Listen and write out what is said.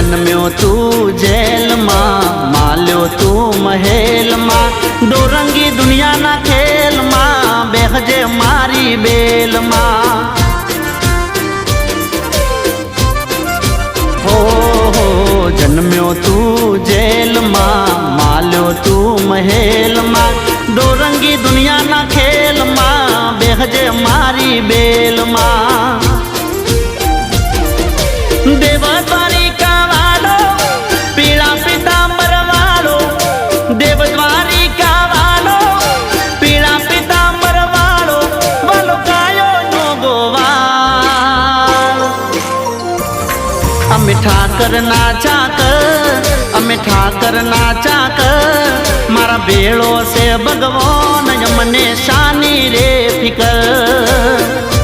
जन्म्यो तू जेल मां, माल्यो तू महल मां, दोरंगी दुनिया ना खेल मां, बेहजे मारी बेल मां। हो जन्म्यो तू जेल मां, माल्यो तू महल मां, दोरंगी दुनिया ना खेल मां, बेहजे मारी बेल मां। देवद्वारिका वालो पीला पीतांबर वालो, देवद्वारिका वालो पीला पीतांबर वालो, वालो कायो नो गोवाल। अमे ठाकर नाचा कर, अमे ठाकर नाचा कर, मारा बेड़ो से भगवान यमने शानी रे फिकर।